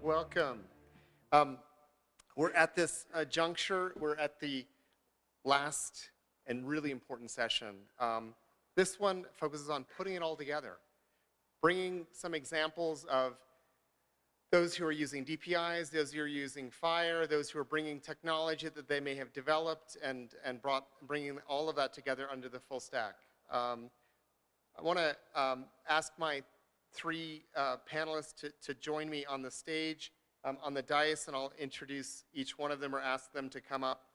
Welcome. We're at this juncture. We're at the last and really important session. This one focuses on putting it all together, bringing some examples of those who are using DPIs, those who are using FHIR, those who are bringing technology that they may have developed and bringing all of that together under the full stack. I want to ask my three panelists to join me on the stage, on the dais, and I'll introduce each one of them or ask them to come up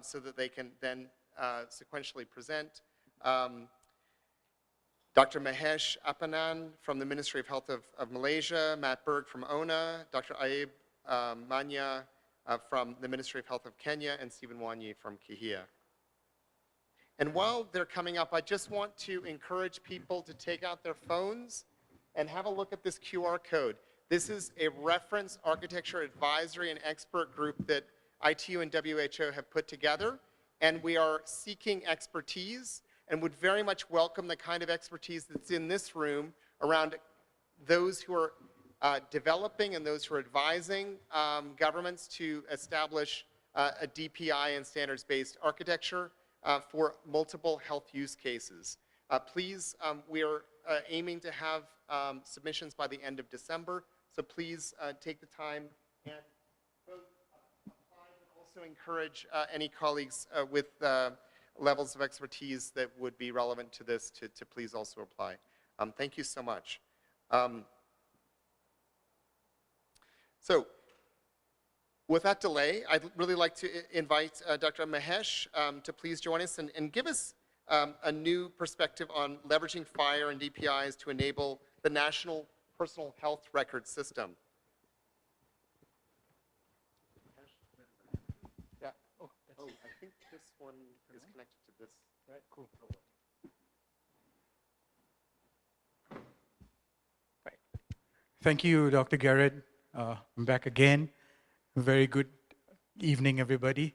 so that they can then sequentially present. Dr. Mahesh Appanan from the Ministry of Health of Malaysia, Matt Berg from ONA, Dr. Aib Manya from the Ministry of Health of Kenya, and Stephen Wanyi from KIHIA. And while they're coming up, I just want to encourage people to take out their phones and have a look at this QR code. This is a reference architecture advisory and expert group that ITU and WHO have put together, and we are seeking expertise and would very much welcome the kind of expertise that's in this room around those who are developing and those who are advising governments to establish a DPI and standards-based architecture for multiple health use cases. Please, we are aiming to have submissions by the end of December, so please take the time and both apply, but also encourage any colleagues with levels of expertise that would be relevant to this to please also apply. Thank you so much. So, with that delay, I'd really like to invite Dr. Mahesh to please join us and give us a new perspective on leveraging FHIR and DPIs to enable the National Personal Health Record System. Yeah. Oh, I think this one is connected to this. Right. Cool. Right. Thank you, Dr. Garrett. I'm back again. Very good evening, everybody.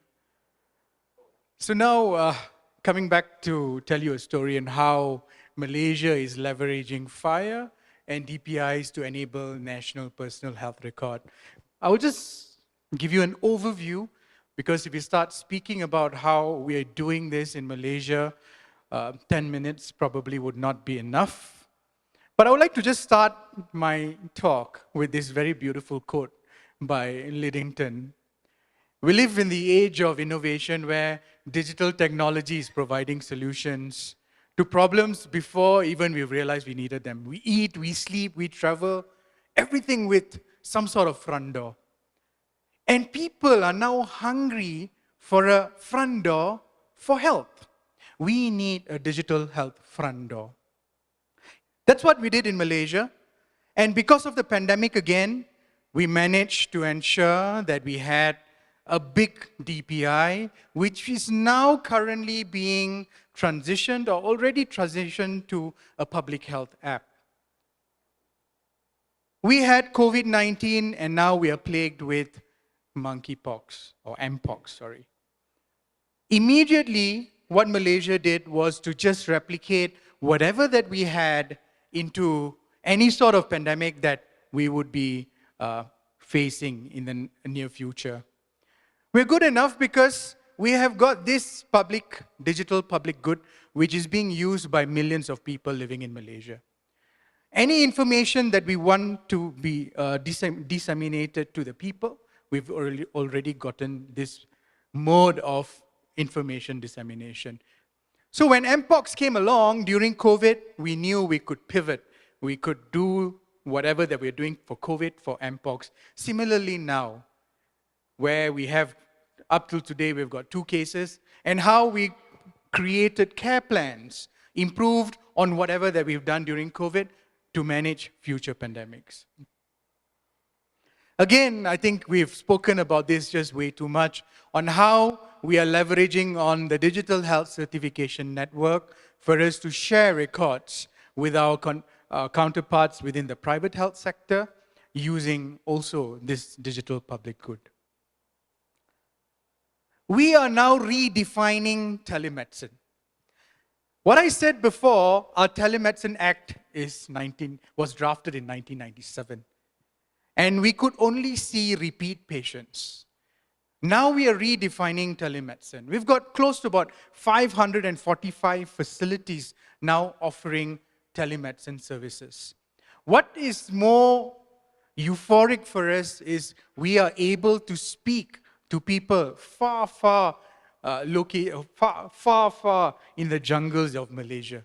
So now, coming back to tell you a story on how Malaysia is leveraging FHIR and DPIs to enable National Personal Health Record. I will just give you an overview, because if we start speaking about how we are doing this in Malaysia, 10 minutes probably would not be enough. But I would like to just start my talk with this very beautiful quote by Lidington. We live in the age of innovation where digital technology is providing solutions to problems before even we realized we needed them. We eat, we sleep, we travel, everything with some sort of front door. And people are now hungry for a front door for health. We need a digital health front door. That's what we did in Malaysia. And because of the pandemic again, we managed to ensure that we had a big DPI, which is now currently being transitioned or already transitioned to a public health app. We had COVID-19 and now we are plagued with monkeypox, or mpox, sorry. Immediately, what Malaysia did was to just replicate whatever that we had into any sort of pandemic that we would be facing in the near future. We're good enough because we have got this digital public good, which is being used by millions of people living in Malaysia. Any information that we want to be disseminated to the people, we've already gotten this mode of information dissemination. So when mpox came along during COVID, we knew we could pivot. We could do whatever that we're doing for COVID, for mpox. Similarly now, where we have, up till today, we've got 2 cases, and how we created care plans, improved on whatever that we've done during COVID to manage future pandemics. Again, I think we've spoken about this just way too much, on how we are leveraging on the Digital Health Certification Network for us to share records with our counterparts within the private health sector, using also this digital public good. We are now redefining telemedicine. What I said before, our Telemedicine Act was drafted in 1997. and we could only see repeat patients. Now we are redefining telemedicine. We've got close to about 545 facilities now offering telemedicine services. What is more euphoric for us is we are able to speak to people far in the jungles of Malaysia.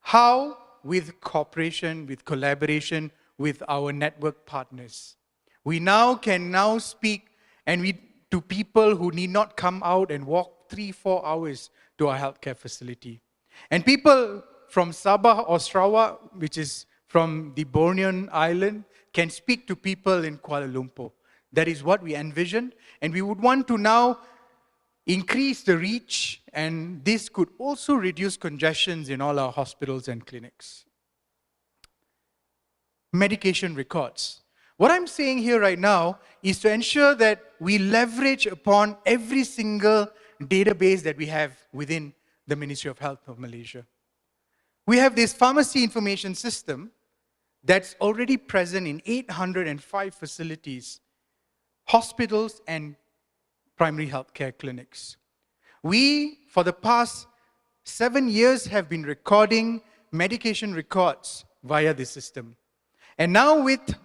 How? With cooperation, with collaboration with our network partners. We can now speak to people who need not come out and walk 3-4 hours to our healthcare facility. And people from Sabah or Sarawak, which is from the Bornean island, can speak to people in Kuala Lumpur. That is what we envisioned, and we would want to now increase the reach, and this could also reduce congestions in all our hospitals and clinics. Medication records. What I'm saying here right now is to ensure that we leverage upon every single database that we have within the Ministry of Health of Malaysia. We have this pharmacy information system that's already present in 805 facilities, hospitals, and primary healthcare clinics. We, for the past 7 years, have been recording medication records via this system. And now with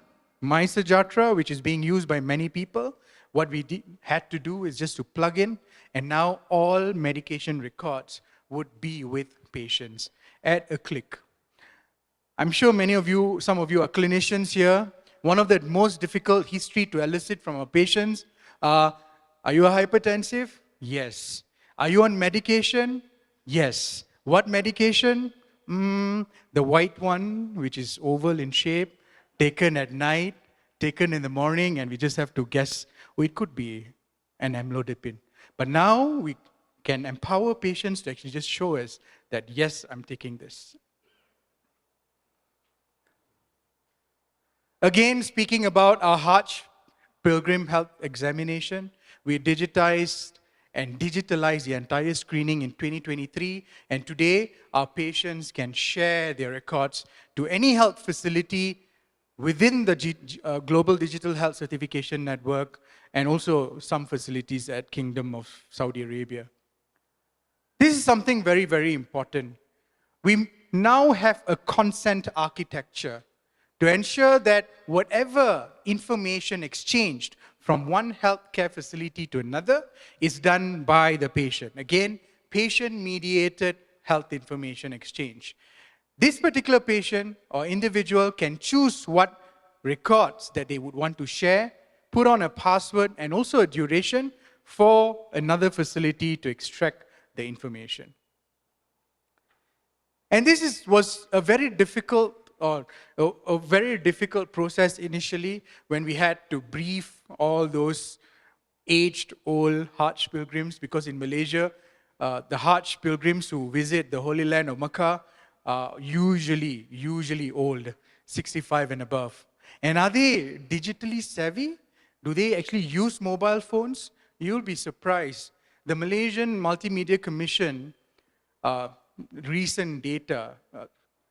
MySejahtera, which is being used by many people, what we had to do is just to plug in, and now all medication records would be with patients at a click. I'm sure some of you are clinicians here. One of the most difficult history to elicit from our patients are you a hypertensive? Yes. Are you on medication? Yes. What medication? The white one, which is oval in shape, taken at night, taken in the morning, and we just have to guess, it could be an amlodipine. But now we can empower patients to actually just show us that, yes, I'm taking this. Again, speaking about our Hajj Pilgrim Health Examination, we digitized and digitalized the entire screening in 2023, and today our patients can share their records to any health facility within the Global Digital Health Certification Network, and also some facilities at Kingdom of Saudi Arabia. This is something very, very important. We now have a consent architecture to ensure that whatever information exchanged from one healthcare facility to another is done by the patient. Again, patient-mediated health information exchange. This particular patient or individual can choose what records that they would want to share, put on a password and also a duration for another facility to extract the information. And this was a very difficult process initially, when we had to brief all those aged old Hajj pilgrims, because in Malaysia, the Hajj pilgrims who visit the Holy Land of Makkah are usually old, 65 and above. And are they digitally savvy? Do they actually use mobile phones? You'll be surprised. The Malaysian Multimedia Commission recent data,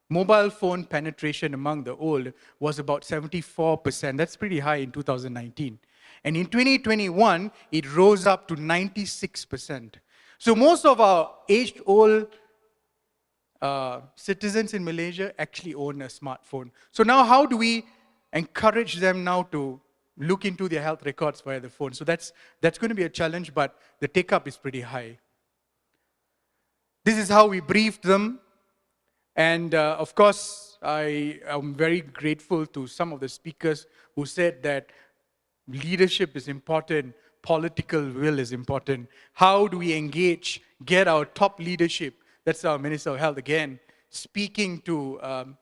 mobile phone penetration among the old was about 74%. That's pretty high in 2019. And in 2021, it rose up to 96%. So most of our aged old citizens in Malaysia actually own a smartphone. So now how do we encourage them now to look into their health records via the phone? So that's going to be a challenge, but the take-up is pretty high. This is how we briefed them. And of course, I am very grateful to some of the speakers who said that leadership is important, political will is important. How do we engage, get our top leadership? That's our Minister of Health again, speaking to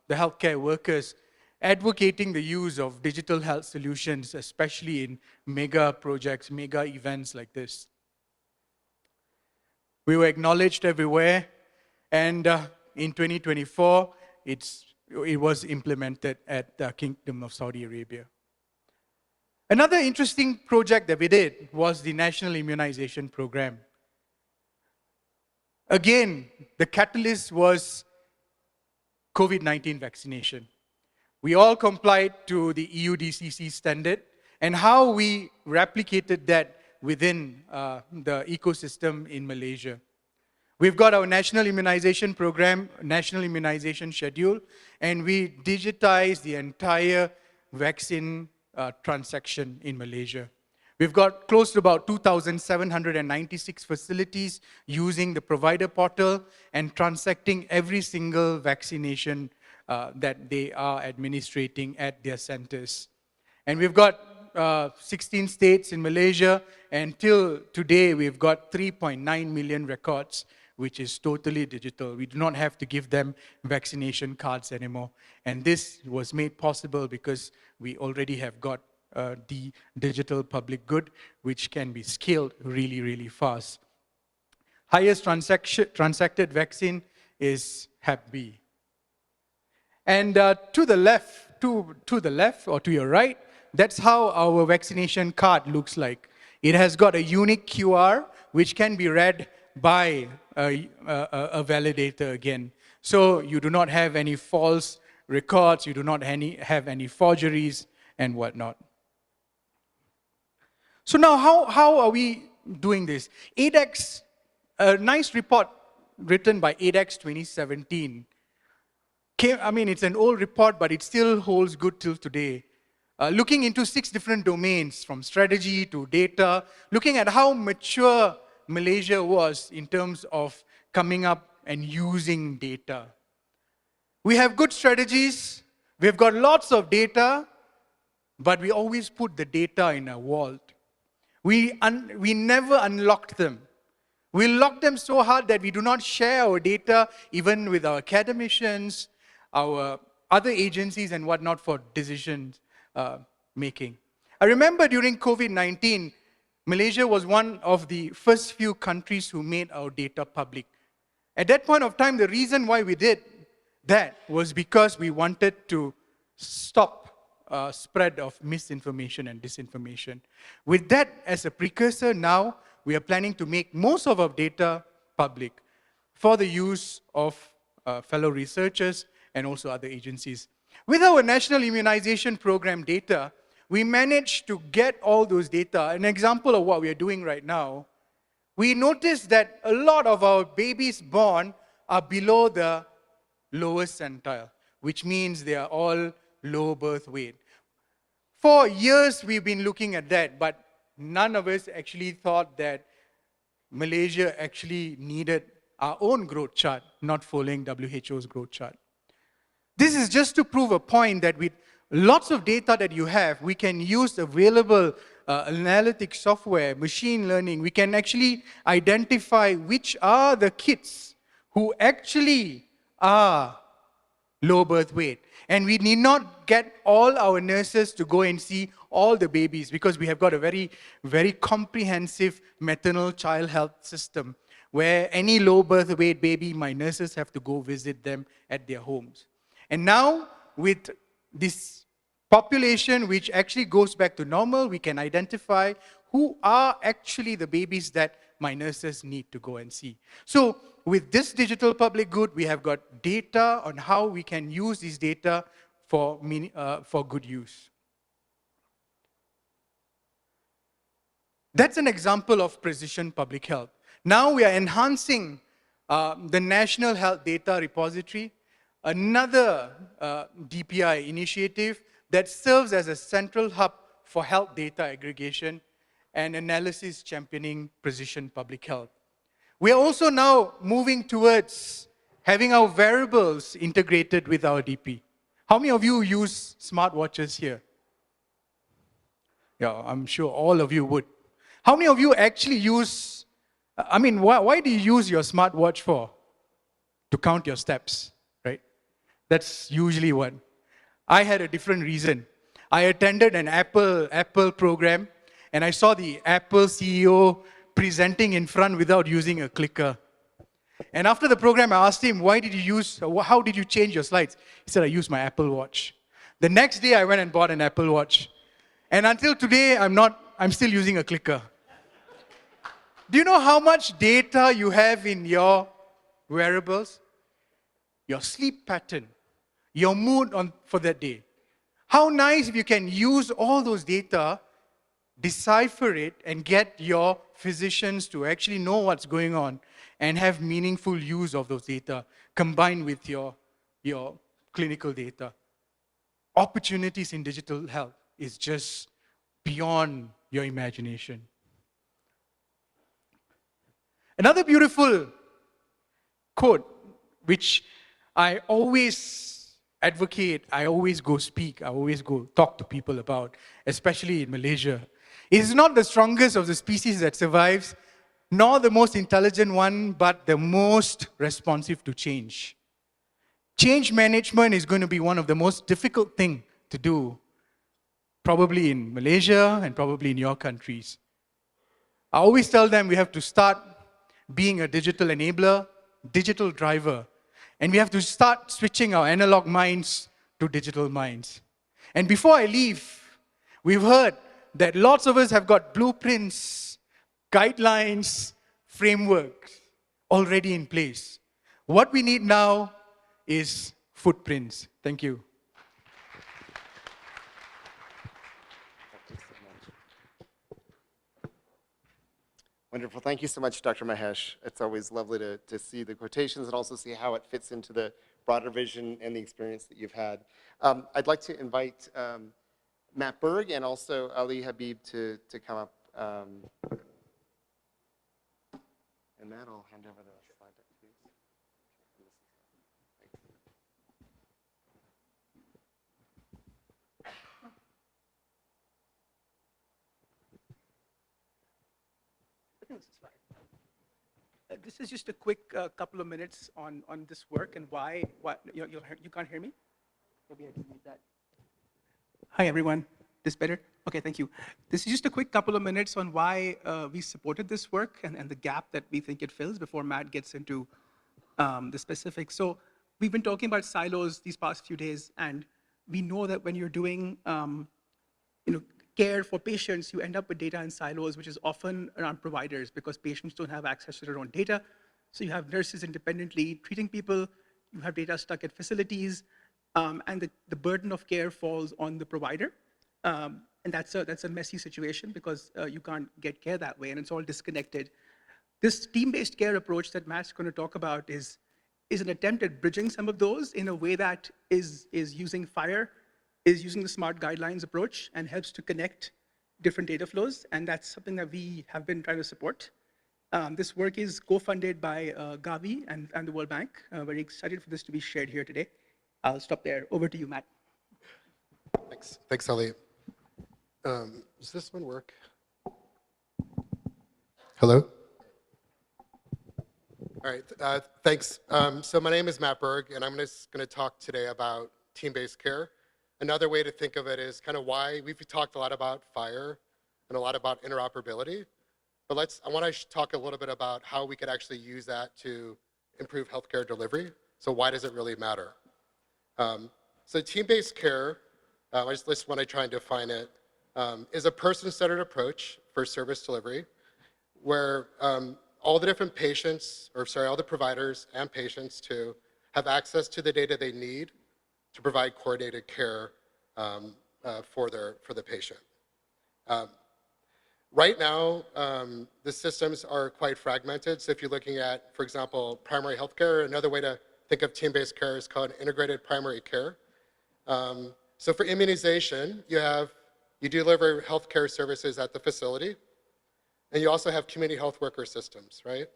the healthcare workers, advocating the use of digital health solutions, especially in mega projects, mega events like this. We were acknowledged everywhere, and in 2024, it was implemented at the Kingdom of Saudi Arabia. Another interesting project that we did was the National Immunization Program. Again, the catalyst was COVID-19 vaccination. We all complied to the EUDCC standard, and how we replicated that within the ecosystem in Malaysia. We've got our national immunization program, national immunization schedule, and we digitized the entire vaccine transaction in Malaysia. We've got close to about 2,796 facilities using the provider portal and transacting every single vaccination that they are administrating at their centers. And we've got 16 states in Malaysia, and till today we've got 3.9 million records, which is totally digital. We do not have to give them vaccination cards anymore. And this was made possible because we already have got the digital public good, which can be scaled really, really fast. Highest transacted vaccine is Hep B. And to the left or to your right, that's how our vaccination card looks like. It has got a unique QR, which can be read by a validator again. So you do not have any false records, you do not have any forgeries and whatnot. So now how are we doing this? ADEX, a nice report written by ADEX 2017. It's an old report, but it still holds good till today. Looking into 6 different domains, from strategy to data, looking at how mature Malaysia was in terms of coming up and using data. We have good strategies, we've got lots of data, but we always put the data in a vault. We never unlocked them. We locked them so hard that we do not share our data even with our academicians, our other agencies and whatnot for decisions making. I remember during COVID-19, Malaysia was one of the first few countries who made our data public. At that point of time, the reason why we did that was because we wanted to stop spread of misinformation and disinformation. With that as a precursor, now we are planning to make most of our data public for the use of fellow researchers and also other agencies. With our national immunization program data, we managed to get all those data. An example of what we are doing right now, we noticed that a lot of our babies born are below the lowest centile, which means they are all low birth weight. For years, we've been looking at that, but none of us actually thought that Malaysia actually needed our own growth chart, not following WHO's growth chart. This is just to prove a point that with lots of data that you have, we can use available analytic software, machine learning. We can actually identify which are the kids who actually are low birth weight. And we need not get all our nurses to go and see all the babies, because we have got a very, very comprehensive maternal child health system where any low birth weight baby, my nurses have to go visit them at their homes. And now, with this population which actually goes back to normal, we can identify who are actually the babies that my nurses need to go and see. So, with this digital public good, we have got data on how we can use this data for good use. That's an example of precision public health. Now we are enhancing the National Health Data Repository, another DPI initiative that serves as a central hub for health data aggregation and analysis championing precision public health. We are also now moving towards having our wearables integrated with our DP. How many of you use smartwatches here? Yeah, I'm sure all of you would. How many of you actually use, why do you use your smartwatch for? To count your steps, right? That's usually one. I had a different reason. I attended an Apple program, and I saw the Apple CEO presenting in front without using a clicker. And after the program, I asked him, how did you change your slides? He said, I used my Apple Watch. The next day, I went and bought an Apple Watch. And until today, I'm still using a clicker. Do you know how much data you have in your wearables? Your sleep pattern, your mood for that day, How nice if you can use all those data, decipher it, and get your physicians to actually know what's going on and have meaningful use of those data combined with your clinical data. Opportunities in digital health is just beyond your imagination. Another beautiful quote, which I always advocate, I always go speak, I always go talk to people about, especially in Malaysia. It is not the strongest of the species that survives, nor the most intelligent one, but the most responsive to change. Change management is going to be one of the most difficult things to do, probably in Malaysia and probably in your countries. I always tell them we have to start being a digital enabler, digital driver, and we have to start switching our analog minds to digital minds. And before I leave, we've heard that lots of us have got blueprints, guidelines, frameworks already in place. What we need now is footprints. Thank you. Wonderful. Thank you so much, Dr. Mahesh. It's always lovely to see the quotations and also see how it fits into the broader vision and the experience that you've had. I'd like to invite Matt Berg and also Ali Habib to come up. And Matt, I'll hand over the slide deck, please. This is just a quick couple of minutes on this work and why you can't hear me? Maybe I can read that. Hi, everyone. This better? Okay, thank you. This is just a quick couple of minutes on why we supported this work and the gap that we think it fills before Matt gets into the specifics. So we've been talking about silos these past few days, and we know that when you're doing care for patients, you end up with data in silos, which is often around providers because patients don't have access to their own data. So you have nurses independently treating people, you have data stuck at facilities, and the burden of care falls on the provider. And that's a messy situation because you can't get care that way, and it's all disconnected. This team-based care approach that Matt's going to talk about is an attempt at bridging some of those in a way that is using FHIR, is using the smart guidelines approach and helps to connect different data flows, and that's something that we have been trying to support. This work is co-funded by Gavi and the World Bank. Very excited for this to be shared here today. I'll stop there. Over to you, Matt. Thanks, Ali. Does this one work? Hello? All right, thanks. So my name is Matt Berg, and I'm just going to talk today about team-based care. Another way to think of it is kind of why we've talked a lot about FHIR and a lot about interoperability, but I want to talk a little bit about how we could actually use that to improve healthcare delivery. So why does it really matter? So team-based care, I just want to try and define it, is a person-centered approach for service delivery where all the different all the providers and patients to have access to the data they need to provide coordinated care for the patient. Right now, the systems are quite fragmented. So if you're looking at, for example, primary healthcare, another way to think of team-based care is called integrated primary care. So for immunization, you deliver healthcare services at the facility, and you also have community health worker systems, right?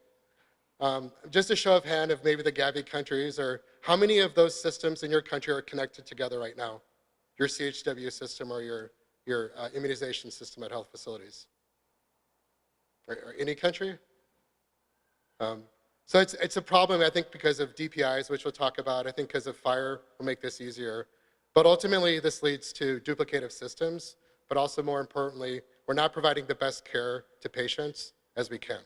Just a show of hand of maybe the Gavi countries, or how many of those systems in your country are connected together right now? Your CHW system or your immunization system at health facilities? Or any country? So it's a problem, I think, because of DPIs, which we'll talk about. I think because of FHIR will make this easier. But ultimately, this leads to duplicative systems, but also more importantly, we're not providing the best care to patients as we can.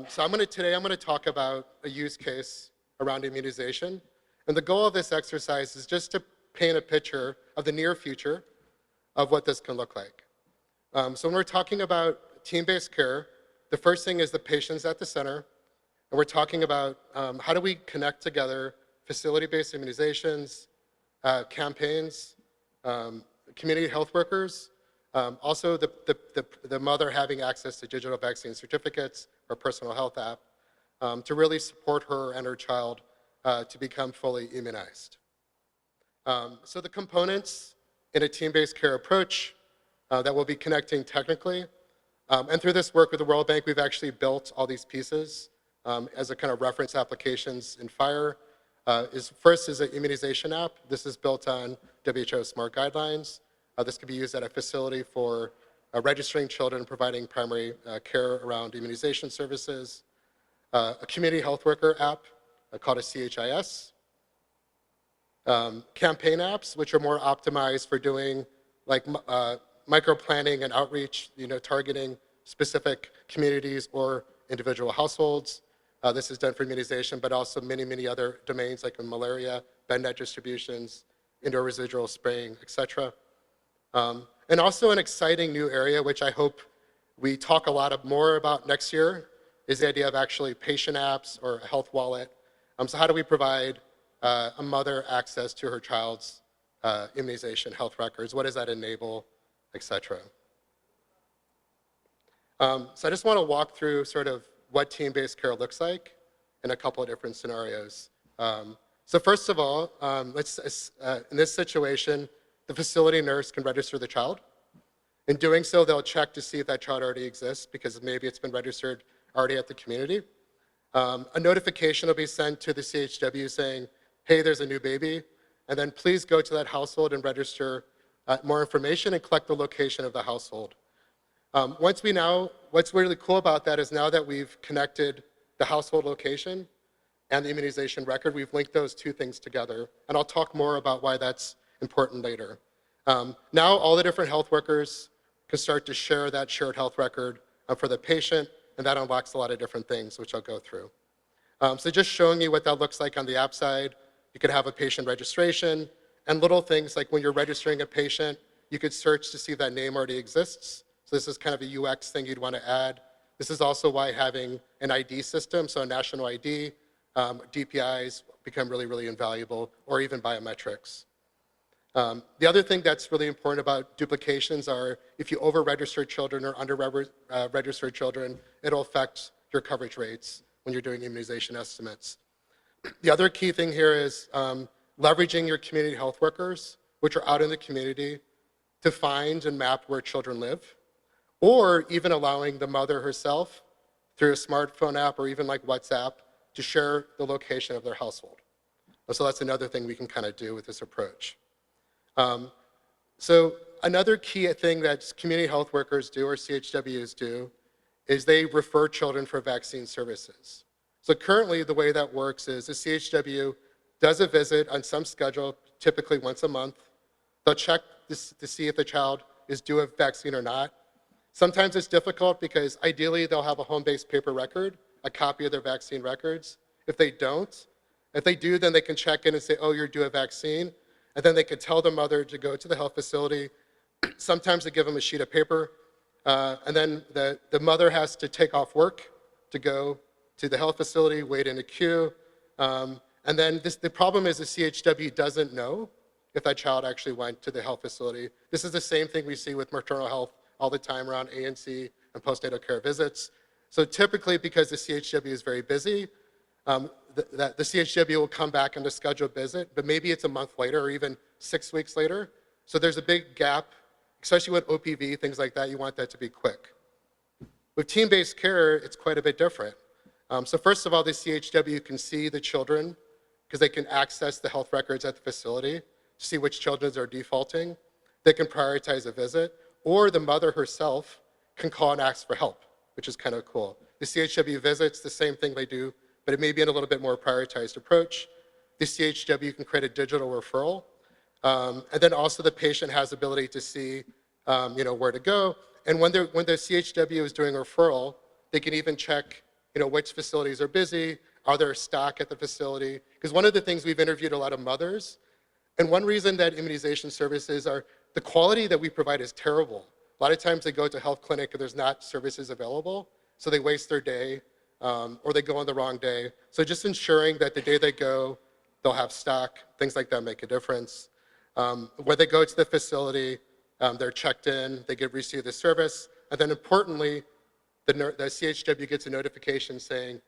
So today I'm going to talk about a use case around immunization. And the goal of this exercise is just to paint a picture of the near future of what this can look like. So when we're talking about team-based care, the first thing is the patient's at the center. And we're talking about how do we connect together facility-based immunizations, campaigns, community health workers, also the mother having access to digital vaccine certificates or personal health app to really support her and her child to become fully immunized. So the components in a team-based care approach that we'll be connecting technically, and through this work with the World Bank, we've actually built all these pieces as a kind of reference applications in FHIR. First is an immunization app. This is built on WHO SMART guidelines. This can be used at a facility for registering children, providing primary care around immunization services. A community health worker app called a CHIS. Campaign apps, which are more optimized for doing like micro-planning and outreach, targeting specific communities or individual households. This is done for immunization, but also many, many other domains like malaria, bed net distributions, indoor residual spraying, et cetera. And also an exciting new area, which I hope we talk a lot more about next year, is the idea of actually patient apps or a health wallet. So how do we provide a mother access to her child's immunization health records? What does that enable, et cetera? So I just want to walk through sort of what team-based care looks like in a couple of different scenarios. So first of all, in this situation, the facility nurse can register the child. In doing so, they'll check to see if that child already exists because maybe it's been registered already at the community. A notification will be sent to the CHW saying, hey, there's a new baby, and then please go to that household and register more information and collect the location of the household. What's really cool about that is now that we've connected the household location and the immunization record, we've linked those two things together, and I'll talk more about why that's important later. Now all the different health workers can start to share that shared health record for the patient, and that unlocks a lot of different things, which I'll go through. So just showing you what that looks like on the app side, you could have a patient registration, and little things like when you're registering a patient, you could search to see if that name already exists. So this is kind of a UX thing you'd want to add. This is also why having an ID system, so a national ID, DPIs become really, really invaluable, or even biometrics. The other thing that's really important about duplications are if you over-register children or under-register children, it'll affect your coverage rates when you're doing immunization estimates. The other key thing here is leveraging your community health workers, which are out in the community, to find and map where children live, or even allowing the mother herself through a smartphone app or even like WhatsApp to share the location of their household. So that's another thing we can kind of do with this approach. So another key thing that community health workers do or CHWs do is they refer children for vaccine services. So currently the way that works is the CHW does a visit on some schedule, typically once a month. They'll check to see if the child is due a vaccine or not. Sometimes it's difficult because ideally they'll have a home-based paper record, a copy of their vaccine records. If they do, then they can check in and say, oh, you're due a vaccine. And then they could tell the mother to go to the health facility. Sometimes they give them a sheet of paper. And then the mother has to take off work to go to the health facility, wait in a queue. And then the problem is the CHW doesn't know if that child actually went to the health facility. This is the same thing we see with maternal health all the time around ANC and postnatal care visits. So typically, because the CHW is very busy, the CHW will come back on the scheduled visit, but maybe it's a month later or even 6 weeks later. So there's a big gap, especially with OPV, things like that. You want that to be quick. With team-based care, it's quite a bit different. So first of all, the CHW can see the children because they can access the health records at the facility, see which children are defaulting. They can prioritize a visit, or the mother herself can call and ask for help, which is kind of cool. The CHW visits, the same thing they do, but it may be in a little bit more prioritized approach. The CHW can create a digital referral. And then also the patient has the ability to see where to go. And when the CHW is doing a referral, they can even check which facilities are busy, are there stock at the facility? Because one of the things we've interviewed a lot of mothers, and one reason that immunization services are, the quality that we provide is terrible. A lot of times they go to health clinic and there's not services available, so they waste their day, or they go on the wrong day. So just ensuring that the day they go, they'll have stock, things like that make a difference. When they go to the facility, they're checked in, they receive the service, and then importantly, the CHW gets a notification saying,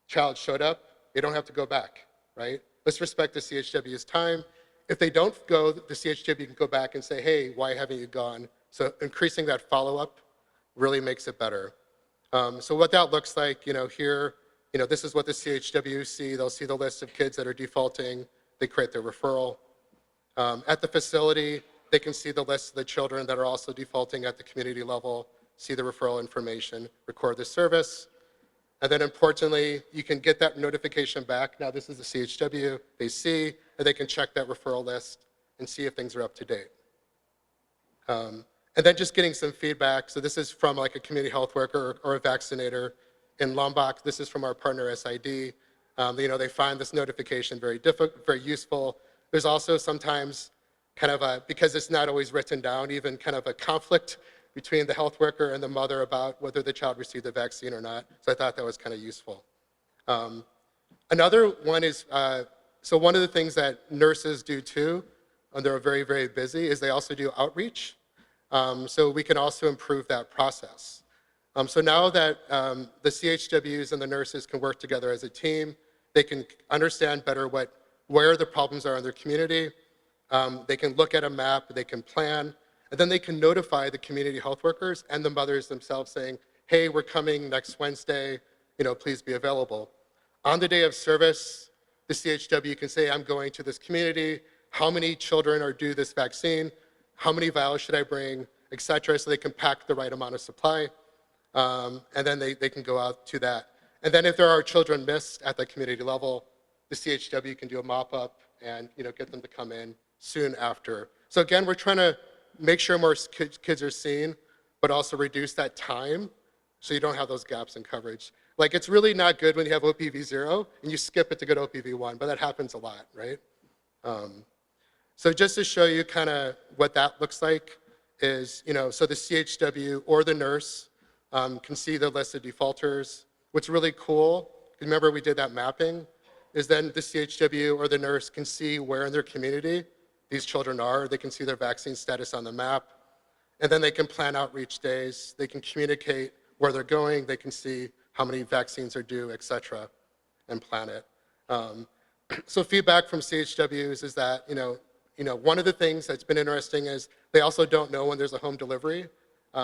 child showed up, they don't have to go back, right? Let's respect the CHW's time. If they don't go, the CHW can go back and say, hey, why haven't you gone? So increasing that follow-up really makes it better. So what that looks like, here, this is what the CHW see. They'll see the list of kids that are defaulting. They create their referral. At the facility, they can see the list of the children that are also defaulting at the community level, see the referral information, record the service. And then importantly, you can get that notification back. Now this is the CHW, they see, and they can check that referral list and see if things are up to date. And then just getting some feedback. So this is from like a community health worker or a vaccinator. In Lombok, this is from our partner SID. They find this notification very useful. There's also sometimes kind of because it's not always written down, even kind of a conflict between the health worker and the mother about whether the child received the vaccine or not. So I thought that was kind of useful. Another one is, so one of the things that nurses do too, and they're very, very busy, is they also do outreach. So we can also improve that process. So now that the CHWs and the nurses can work together as a team, they can understand better where the problems are in their community. They can look at a map, they can plan, and then they can notify the community health workers and the mothers themselves saying, hey, we're coming next Wednesday, please be available. On the day of service, the CHW can say, I'm going to this community, how many children are due this vaccine, how many vials should I bring, et cetera, so they can pack the right amount of supply, and then they can go out to that. And then if there are children missed at the community level, the CHW can do a mop-up and get them to come in soon after. So again, we're trying to make sure more kids are seen, but also reduce that time so you don't have those gaps in coverage. Like, it's really not good when you have OPV 0 and you skip it to go to OPV 1, but that happens a lot, right? So just to show you kind of what that looks like is, so the CHW or the nurse can see the list of defaulters. What's really cool, remember we did that mapping, is then the CHW or the nurse can see where in their community these children are. They can see their vaccine status on the map. And then they can plan outreach days. They can communicate where they're going. They can see how many vaccines are due, et cetera, and plan it. So feedback from CHWs is that, one of the things that's been interesting is they also don't know when there's a home delivery.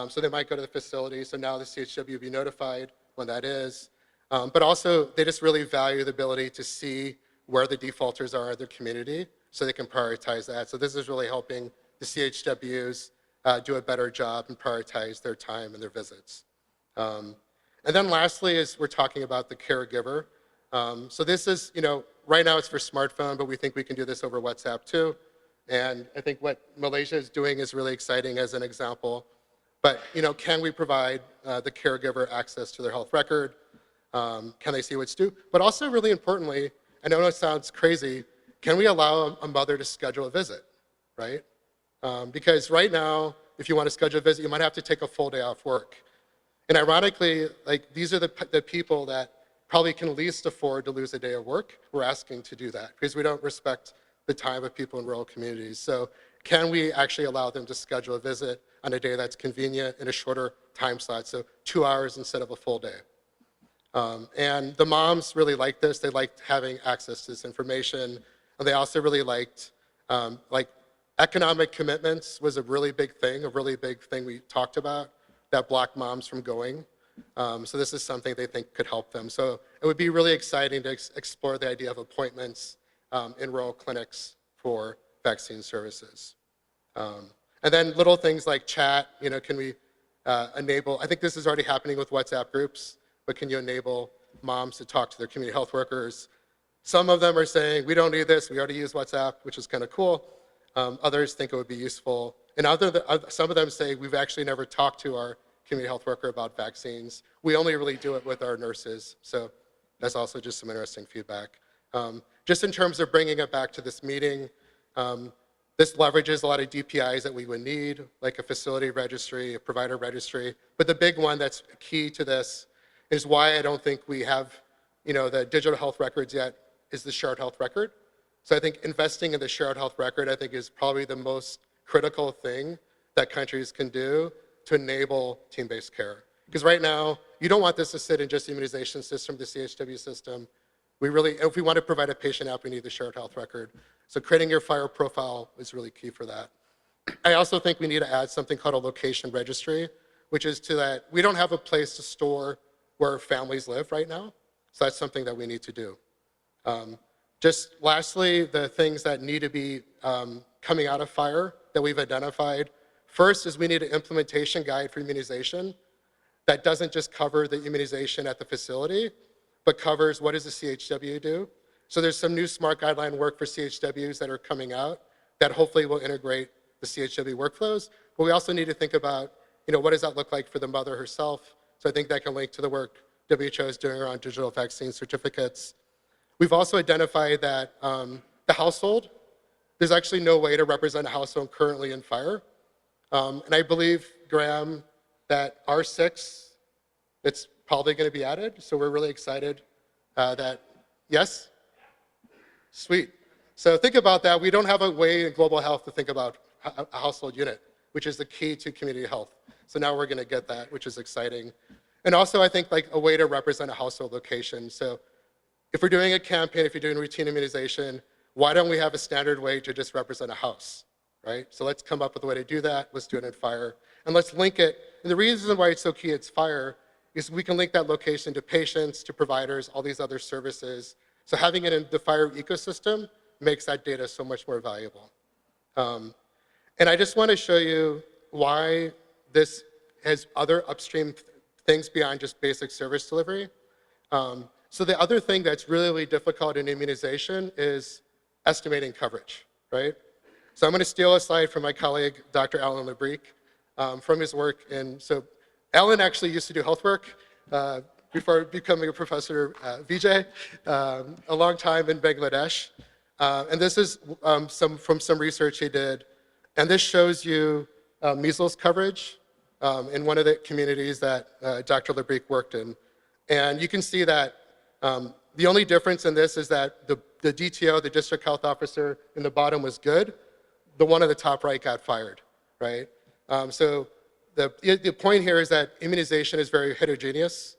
So they might go to the facility. So now the CHW will be notified when that is. But also, they just really value the ability to see where the defaulters are in their community so they can prioritize that. So this is really helping the CHWs do a better job and prioritize their time and their visits. And then lastly is we're talking about the caregiver. So this is, right now it's for smartphone, but we think we can do this over WhatsApp too. And I think what Malaysia is doing is really exciting as an example. But, can we provide the caregiver access to their health record? Can they see what's due? But also really importantly, I know it sounds crazy, can we allow a mother to schedule a visit, right? Because right now, if you want to schedule a visit, you might have to take a full day off work. And ironically, like these are the people that probably can least afford to lose a day of work. We're asking to do that because we don't respect the time of people in rural communities. So can we actually allow them to schedule a visit on a day that's convenient in a shorter time slot, so 2 hours instead of a full day? And the moms really liked this. They liked having access to this information. And they also really liked, economic commitments was a really big thing we talked about that blocked moms from going. So this is something they think could help them. So it would be really exciting to explore the idea of appointments in rural clinics for vaccine services. And then little things like chat, can we enable, I think this is already happening with WhatsApp groups, but can you enable moms to talk to their community health workers? Some of them are saying, we don't need this, we already use WhatsApp, which is kind of cool. Others think it would be useful. And some of them say, we've actually never talked to our community health worker about vaccines. We only really do it with our nurses. So that's also just some interesting feedback. Just in terms of bringing it back to this meeting, this leverages a lot of DPIs that we would need, like a facility registry, a provider registry. But the big one that's key to this is why I don't think we have, the digital health records yet, is the shared health record. So I think investing in the shared health record, I think, is probably the most critical thing that countries can do to enable team-based care. Because right now, you don't want this to sit in just the immunization system, the CHW system. If we want to provide a patient app, we need the shared health record. So creating your FHIR profile is really key for that. I also think we need to add something called a location registry, which is to that we don't have a place to store where families live right now. So that's something that we need to do. Just lastly, the things that need to be coming out of FHIR that we've identified. First is we need an implementation guide for immunization that doesn't just cover the immunization at the facility, but covers what does the CHW do. So there's some new SMART guideline work for CHWs that are coming out that hopefully will integrate the CHW workflows. But we also need to think about, what does that look like for the mother herself? So I think that can link to the work WHO is doing around digital vaccine certificates. We've also identified that the household, there's actually no way to represent a household currently in FHIR. And I believe, Graham, that R6, it's probably going to be added. So we're really excited that, yes? Sweet. So think about that. We don't have a way in global health to think about a household unit, which is the key to community health. So now we're going to get that, which is exciting. And also, I think, like a way to represent a household location. So if we're doing a campaign, if you're doing routine immunization, why don't we have a standard way to just represent a house, right? So let's come up with a way to do that. Let's do it in FHIR. And let's link it. And the reason why it's so key it's FHIR is we can link that location to patients, to providers, all these other services. So having it in the FHIR ecosystem makes that data so much more valuable. And I just want to show you why this has other upstream things beyond just basic service delivery. So the other thing that's really difficult in immunization is estimating coverage, right? So I'm going to steal a slide from my colleague, Dr. Alan Lebrique, from his work. And so Alan actually used to do health work before becoming a professor, Vijay, a long time in Bangladesh. And this is from some research he did. And this shows you measles coverage in one of the communities that Dr. Lebrique worked in. And you can see that the only difference in this is that the DTO, the district health officer in the bottom was good. The one on the top right got fired, right? So the point here is that immunization is very heterogeneous.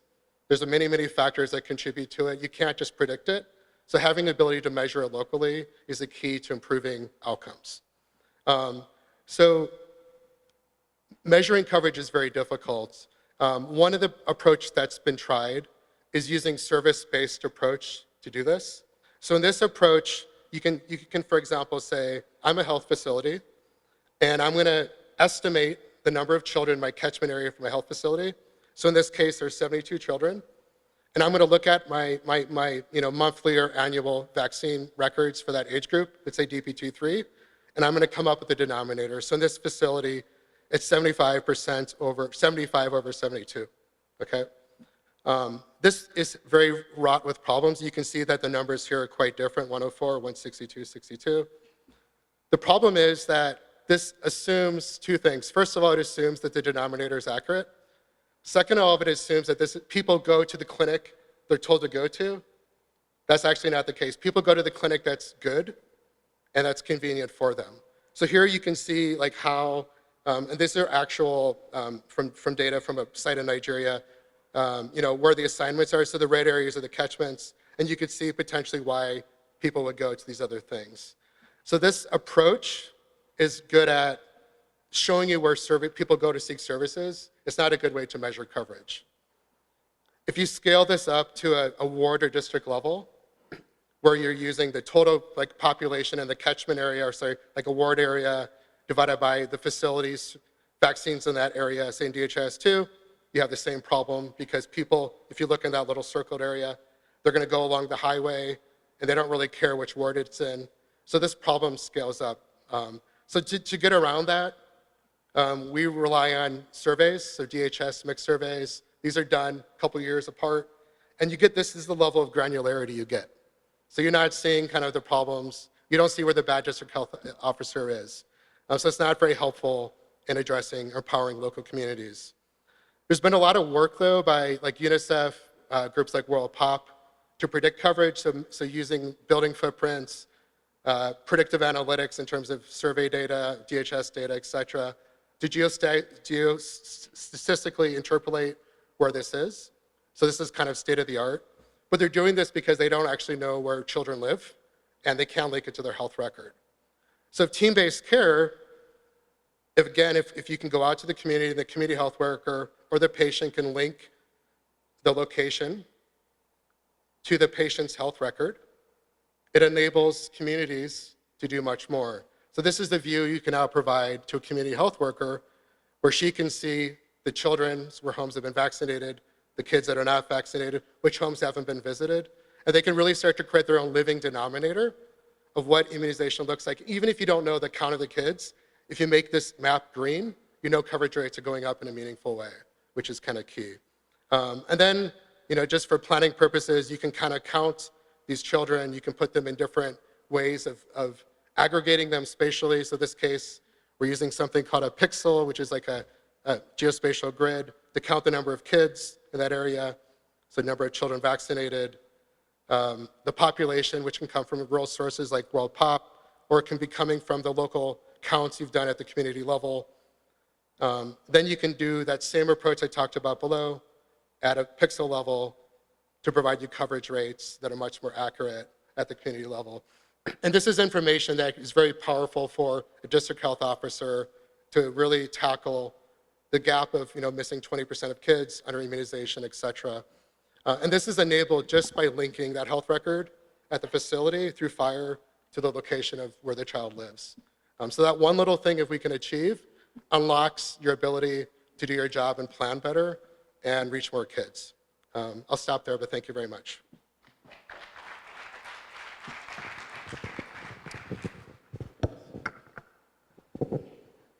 There's many factors that contribute to it. You can't just predict it. So having the ability to measure it locally is the key to improving outcomes. So measuring coverage is very difficult. One of the approach that's been tried is using service-based approach to do this. So in this approach, you can, for example, say, I'm a health facility, and I'm going to estimate the number of children in my catchment area for my health facility. So in this case, there's 72 children. And I'm going to look at my monthly or annual vaccine records for that age group, let's say DP23, and I'm going to come up with the denominator. So in this facility, it's 75 over 72, okay? This is very wrought with problems. You can see that the numbers here are quite different, 104, 162, 62. The problem is that this assumes two things. First of all, it assumes that the denominator is accurate. Second of all, it assumes that people go to the clinic they're told to go to. That's actually not the case. People go to the clinic that's good and that's convenient for them. So here you can see like how, and these are actual from data from a site in Nigeria, where the assignments are. So the red areas are the catchments, and you could see potentially why people would go to these other things. So this approach is good at showing you where people go to seek services. It's not a good way to measure coverage. If you scale this up to a ward or district level, where you're using the total population in the catchment area, or sorry, like a ward area divided by the facilities, vaccines in that area, say in DHIS2, you have the same problem because people, if you look in that little circled area, they're going to go along the highway and they don't really care which ward it's in. So this problem scales up. So to get around that, we rely on surveys, so DHS mixed surveys. These are done a couple years apart. And this is the level of granularity you get. So you're not seeing kind of the problems. You don't see where the bad district health officer is. So it's not very helpful in addressing or empowering local communities. There's been a lot of work, though, by UNICEF, groups like World POP, to predict coverage, so using building footprints, predictive analytics in terms of survey data, DHS data, et cetera, to geostatistically interpolate where this is. So this is kind of state of the art. But they're doing this because they don't actually know where children live, and they can't link it to their health record. So team-based care, if you can go out to the community health worker or the patient can link the location to the patient's health record, it enables communities to do much more. So this is the view you can now provide to a community health worker, where she can see the children where homes have been vaccinated, the kids that are not vaccinated, which homes haven't been visited, and they can really start to create their own living denominator of what immunization looks like. Even if you don't know the count of the kids, if you make this map green, you know coverage rates are going up in a meaningful way, which is kind of key. And then, just for planning purposes, you can kind of count these children. You can put them in different ways of aggregating them spatially. So this case, we're using something called a pixel, which is like a geospatial grid to count the number of kids in that area, so the number of children vaccinated, the population, which can come from rural sources like World Pop, or it can be coming from the local counts you've done at the community level. Then you can do that same approach I talked about below at a pixel level to provide you coverage rates that are much more accurate at the community level. And this is information that is very powerful for a district health officer to really tackle the gap of missing 20% of kids under immunization, et cetera. And this is enabled just by linking that health record at the facility through FHIR to the location of where the child lives. So that one little thing, if we can achieve, unlocks your ability to do your job and plan better and reach more kids. I'll stop there, but thank you very much.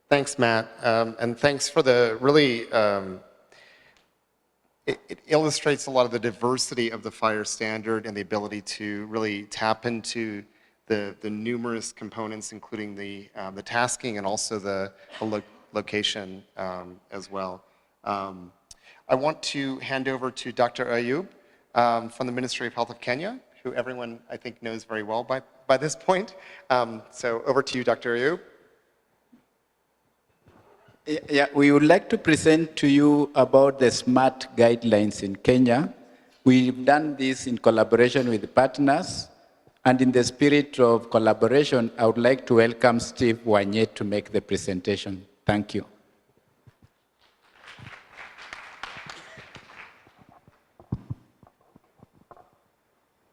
Thanks, Matt, and thanks for the really, it illustrates a lot of the diversity of the FHIR standard and the ability to really tap into the numerous components, including the tasking and also the location as well. I want to hand over to Dr. Ayub from the Ministry of Health of Kenya, who everyone I think knows very well by this point. So over to you, Dr. Ayub. Yeah, we would like to present to you about the SMART guidelines in Kenya. We've done this in collaboration with partners, and in the spirit of collaboration, I would like to welcome Steve Wanyet to make the presentation. Thank you.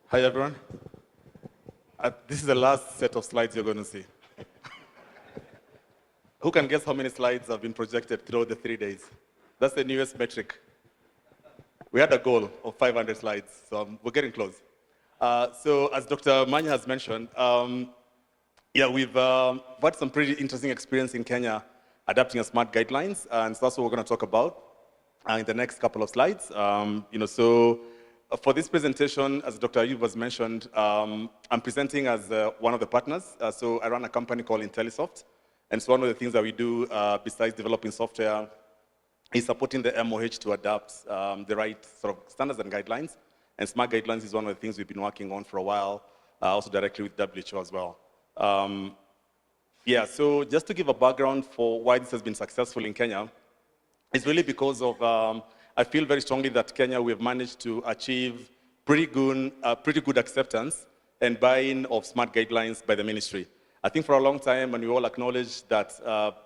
Hi, everyone. This is the last set of slides you're going to see. Who can guess how many slides have been projected throughout the 3 days? That's the newest metric. We had a goal of 500 slides, so we're getting close. So as Dr. Manya has mentioned, we've had some pretty interesting experience in Kenya adapting a SMART guidelines, and so that's what we're going to talk about in the next couple of slides. For this presentation, as Dr. Ayub has mentioned, I'm presenting as one of the partners. So I run a company called Intellisoft. And so one of the things that we do, besides developing software, is supporting the MOH to adapt the right sort of standards and guidelines. And SMART guidelines is one of the things we've been working on for a while, also directly with WHO as well. So just to give a background for why this has been successful in Kenya, it's really because of, I feel very strongly that Kenya, we've managed to achieve pretty good acceptance and buy-in of SMART guidelines by the ministry. I think for a long time, and we all acknowledge that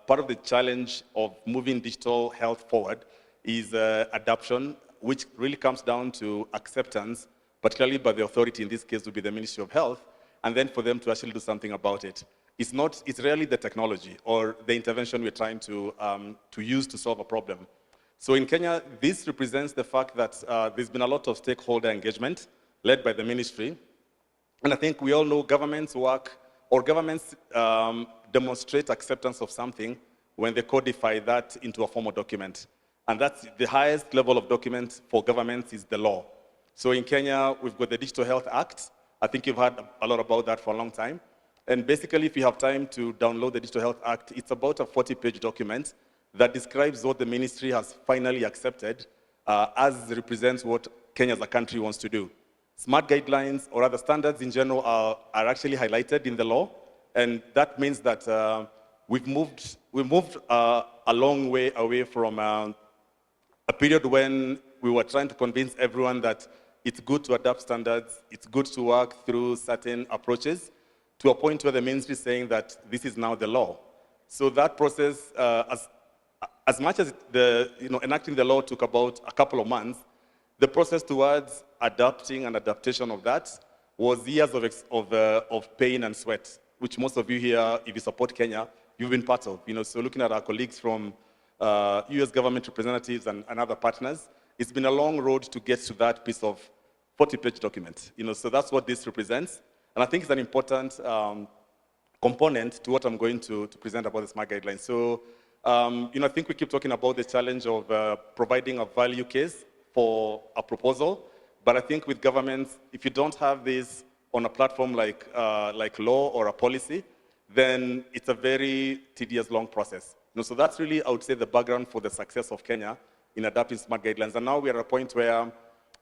part of the challenge of moving digital health forward is adoption, which really comes down to acceptance, particularly by the authority, in this case would be the Ministry of Health, and then for them to actually do something about it. It's rarely the technology or the intervention we're trying to use to solve a problem. So in Kenya, this represents the fact that there's been a lot of stakeholder engagement led by the ministry. And I think we all know governments work, or governments demonstrate acceptance of something when they codify that into a formal document. And that's the highest level of document for governments is the law. So in Kenya, we've got the Digital Health Act. I think you've heard a lot about that for a long time. And basically, if you have time to download the Digital Health Act, it's about a 40-page document that describes what the ministry has finally accepted as represents what Kenya as a country wants to do. smart guidelines or other standards in general are actually highlighted in the law. And that means that we've moved a long way away from a period when we were trying to convince everyone that it's good to adapt standards, it's good to work through certain approaches, to a point where the ministry is saying that this is now the law. So that process, as much as enacting the law took about a couple of months, the process towards adapting and adaptation of that was years of pain and sweat, which most of you here, if you support Kenya, you've been part of. So looking at our colleagues from US government representatives and other partners, it's been a long road to get to that piece of 40-page document. So that's what this represents. And I think it's an important component to what I'm going to present about the SMART guidelines. So, I think we keep talking about the challenge of providing a value case for a proposal. But I think with governments, if you don't have this on a platform like law or a policy, then it's a very tedious, long process. So that's really, I would say, the background for the success of Kenya in adopting SMART guidelines. And now we are at a point where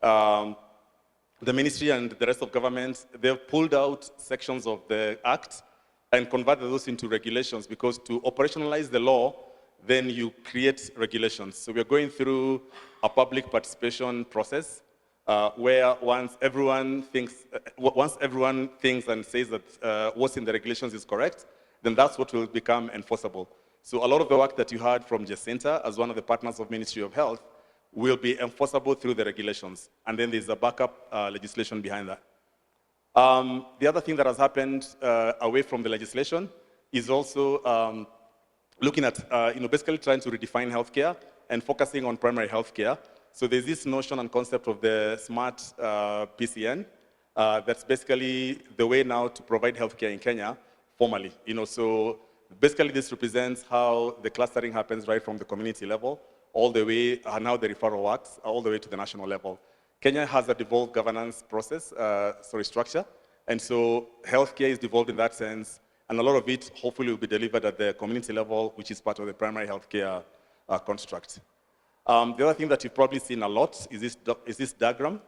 the ministry and the rest of government, they've pulled out sections of the act and converted those into regulations, because to operationalize the law, then you create regulations. So we're going through a public participation process where once everyone thinks and says that what's in the regulations is correct, then that's what will become enforceable. So a lot of the work that you heard from Jacinta as one of the partners of Ministry of Health will be enforceable through the regulations. And then there's a backup legislation behind that. The other thing that has happened away from the legislation is also looking at, basically trying to redefine healthcare and focusing on primary healthcare. So there's this notion and concept of the smart PCN. That's basically the way now to provide healthcare in Kenya formally. So basically this represents how the clustering happens right from the community level all the way, and how the referral works, all the way to the national level. Kenya has a devolved governance process, structure, and so healthcare is devolved in that sense, and a lot of it hopefully will be delivered at the community level, which is part of the primary healthcare construct. The other thing that you've probably seen a lot is this diagram,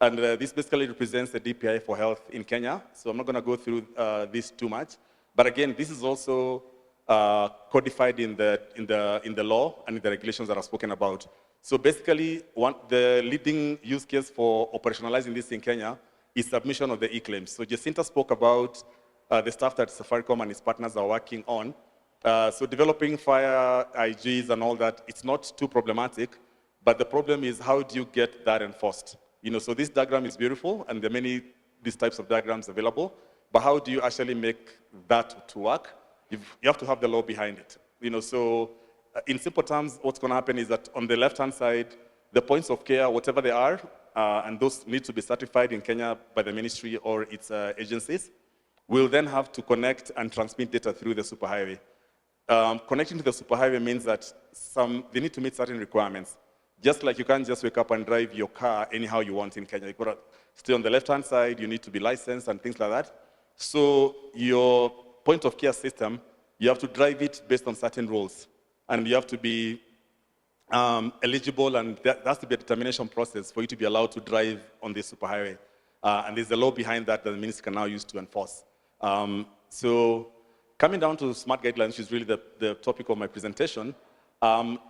and this basically represents the DPI for health in Kenya, so I'm not going to go through this too much, but again, this is also codified in the law and in the regulations that are spoken about. So basically, the leading use case for operationalizing this in Kenya is submission of the e-claims. So Jacinta spoke about the stuff that Safaricom and its partners are working on. So developing FHIR IGs and all that, it's not too problematic, but the problem is how do you get that enforced? So this diagram is beautiful, and there are many these types of diagrams available, but how do you actually make that to work? You have to have the law behind it. So in simple terms, what's going to happen is that on the left-hand side, the points of care, whatever they are, and those need to be certified in Kenya by the ministry or its agencies, will then have to connect and transmit data through the superhighway. Connecting to the superhighway means that they need to meet certain requirements. Just like you can't just wake up and drive your car anyhow you want in Kenya. You've got to stay on the left-hand side, you need to be licensed and things like that. So your point of care system, you have to drive it based on certain rules. And you have to be eligible, and there has to be a determination process for you to be allowed to drive on the superhighway. And there's a law behind that the ministry can now use to enforce. So coming down to SMART guidelines, which is really the topic of my presentation,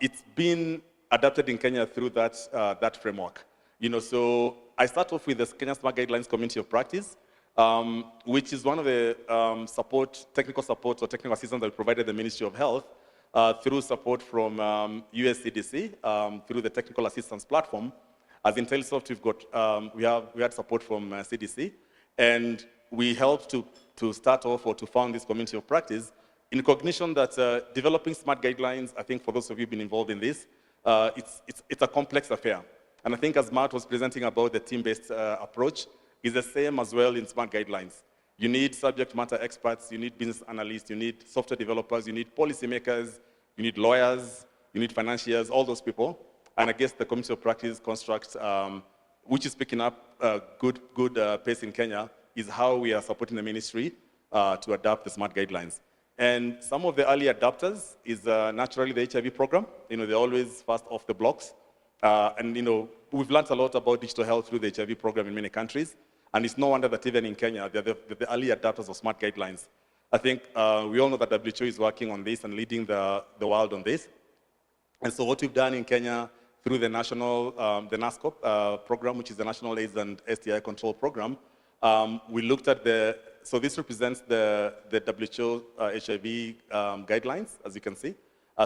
it's been adapted in Kenya through that framework. So I start off with the Kenya SMART Guidelines Community of Practice, which is one of the technical support or technical assistance that we provided the Ministry of Health through support from US CDC, through the technical assistance platform. As Intellisoft, we had support from CDC, and we helped to start off or to found this community of practice in recognition that developing SMART guidelines, I think for those of you who've been involved in this, it's a complex affair. And I think as Matt was presenting about the team-based approach, is the same as well in SMART guidelines. You need subject matter experts, you need business analysts, you need software developers, you need policymakers, you need lawyers, you need financiers, all those people. And I guess the community of practice construct, which is picking up good pace in Kenya, is how we are supporting the ministry to adapt the SMART guidelines. And some of the early adopters is naturally the HIV program. They're always first off the blocks. And we've learned a lot about digital health through the HIV program in many countries. And it's no wonder that even in Kenya, they're the early adopters of smart guidelines. I think we all know that WHO is working on this and leading the world on this. And so what we've done in Kenya through the national, the NASCOP program, which is the National AIDS and STI Control Program, we looked at so this represents the WHO HIV guidelines, as you can see.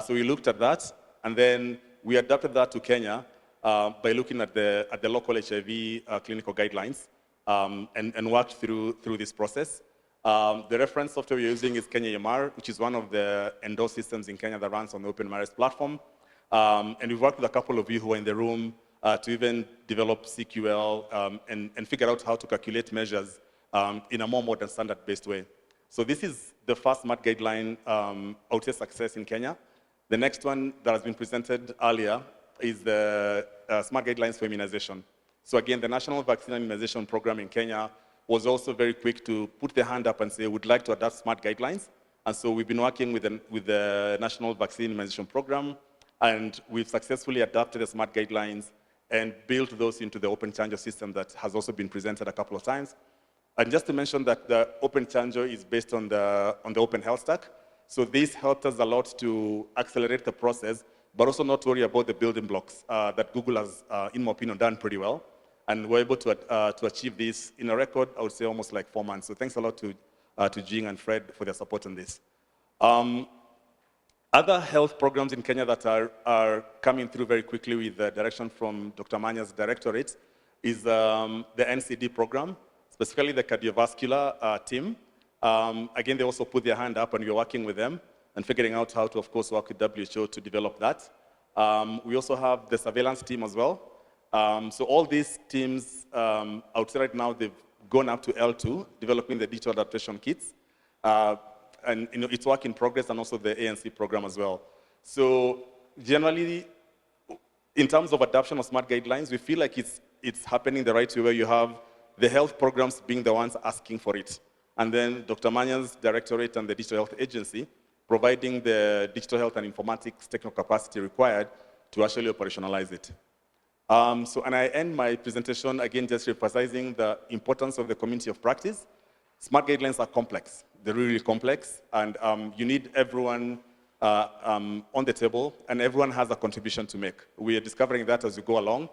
So we looked at that, and then we adapted that to Kenya by looking at the local HIV clinical guidelines and worked through this process. The reference software we're using is Kenya EMR, which is one of the endorsed systems in Kenya that runs on the Open MRS platform. And we've worked with a couple of you who are in the room to even develop CQL and figure out how to calculate measures in a more modern standard-based way. So this is the first smart guideline out here success in Kenya. The next one that has been presented earlier is the smart guidelines for immunization. So again, the National Vaccine and Immunization Program in Kenya was also very quick to put their hand up and say, we'd like to adopt smart guidelines. And so we've been working with the National Vaccine Immunization Program, and we've successfully adapted the smart guidelines and built those into the Open Chanjo system that has also been presented a couple of times. And just to mention that the Open Chanjo is based on the Open Health Stack. So this helped us a lot to accelerate the process, but also not worry about the building blocks that Google has, in my opinion, done pretty well. And we're able to achieve this in a record, I would say, almost like 4 months. So thanks a lot to Jing and Fred for their support on this. Other health programs in Kenya that are coming through very quickly with the direction from Dr. Manya's directorate is the NCD program, specifically the cardiovascular team. Again, they also put their hand up, and we're working with them and figuring out how to, of course, work with WHO to develop that. We also have the surveillance team as well. So all these teams outside right now, they've gone up to L2, developing the digital adaptation kits. And it's work in progress, and also the ANC program as well. So generally, in terms of adoption of smart guidelines, we feel like it's happening the right way, where you have the health programs being the ones asking for it. And then Dr. Manya's directorate and the Digital Health Agency providing the digital health and informatics technical capacity required to actually operationalize it. And I end my presentation, again, just emphasizing the importance of the community of practice. Smart guidelines are complex. They're really complex, and you need everyone on the table, and everyone has a contribution to make. We are discovering that as we go along,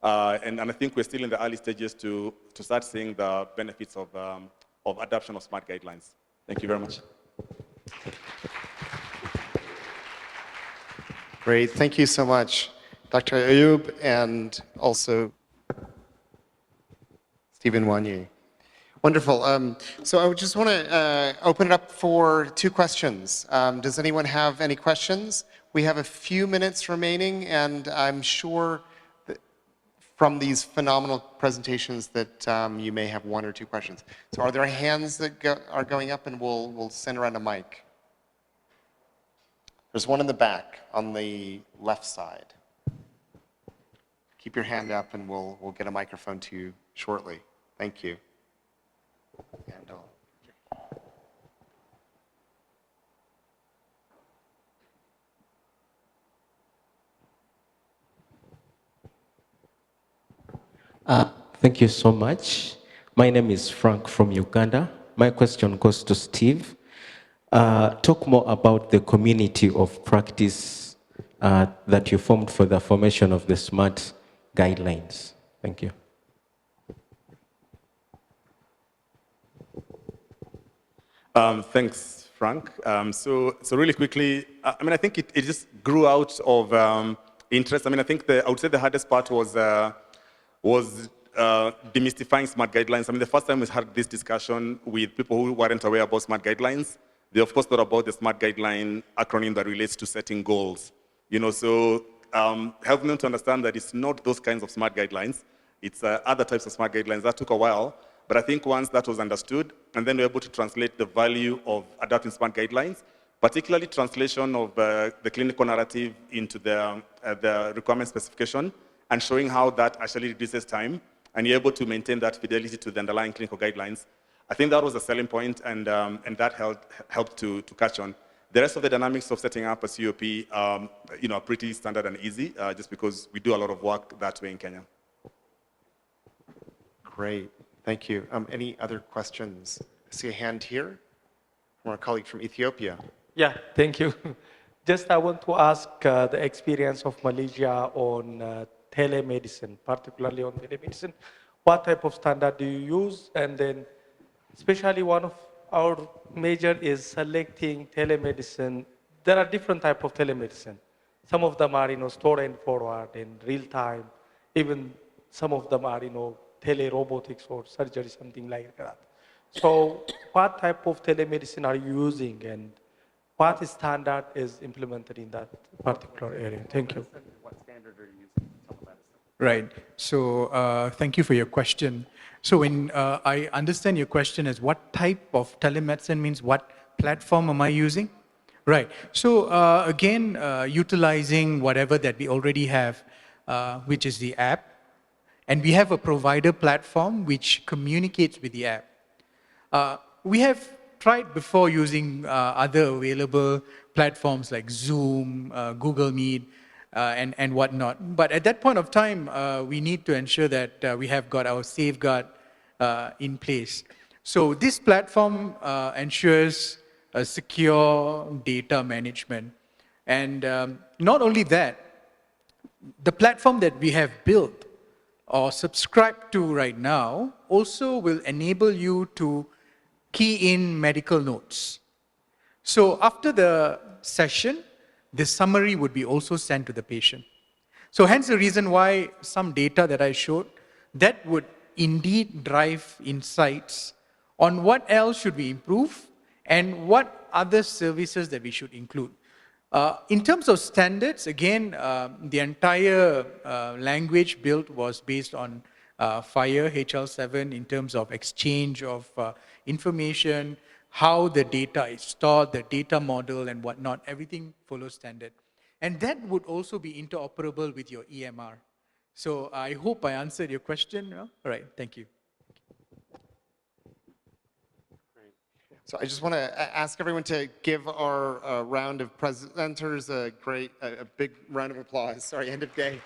and I think we're still in the early stages to start seeing the benefits of adoption of smart guidelines. Thank you very much. Great, thank you so much, Dr. Ayub, and also Stephen Wanyi. Wonderful. So I would just want to open it up for 2 questions. Does anyone have any questions? We have a few minutes remaining, and I'm sure that from these phenomenal presentations that you may have 1 or 2 questions. So are there hands that are going up, and we'll send around a mic? There's one in the back on the left side. Keep your hand up, and we'll get a microphone to you shortly. Thank you. Thank you so much. My name is Frank from Uganda. My question goes to Steve. Talk more about the community of practice that you formed for the formation of the SMART guidelines. Thank you. Thanks, Frank. So really quickly, I think it just grew out of interest. I think I would say the hardest part was demystifying smart guidelines. The first time we had this discussion with people who weren't aware about smart guidelines, they of course thought about the smart guideline acronym that relates to setting goals. So help them to understand that it's not those kinds of smart guidelines. It's other types of smart guidelines. That took a while. But I think once that was understood, and then we were able to translate the value of adopting smart guidelines, particularly translation of the clinical narrative into the requirement specification, and showing how that actually reduces time, and you're able to maintain that fidelity to the underlying clinical guidelines. I think that was a selling point, and that helped to catch on. The rest of the dynamics of setting up a COP are pretty standard and easy, just because we do a lot of work that way in Kenya. Great. Thank you. Any other questions? I see a hand here from our colleague from Ethiopia. Yeah, thank you. Just I want to ask the experience of Malaysia on telemedicine, particularly on telemedicine. What type of standard do you use? And then, especially one of our major is selecting telemedicine. There are different type of telemedicine. Some of them are, store and forward in real time. Even some of them are, tele-robotics or surgery, something like that. So what type of telemedicine are you using, and what standard is implemented in that particular area? Thank you. What standard are you using for telemedicine? Right. So thank you for your question. So when I understand your question as what type of telemedicine means, what platform am I using? Right. So again, utilizing whatever that we already have, which is the app, and we have a provider platform which communicates with the app. We have tried before using other available platforms like Zoom, Google Meet, and whatnot. But at that point of time, we need to ensure that we have got our safeguard in place. So this platform ensures a secure data management. And not only that, the platform that we have built or subscribe to right now also will enable you to key in medical notes. So after the session, the summary would be also sent to the patient. So hence the reason why some data that I showed, that would indeed drive insights on what else should we improve and what other services that we should include. In terms of standards, again, the entire language built was based on FHIR, HL7, in terms of exchange of information, how the data is stored, the data model and whatnot, everything follows standard. And that would also be interoperable with your EMR. So I hope I answered your question. All right, thank you. So I just want to ask everyone to give our round of presenters a big round of applause. Sorry, end of day.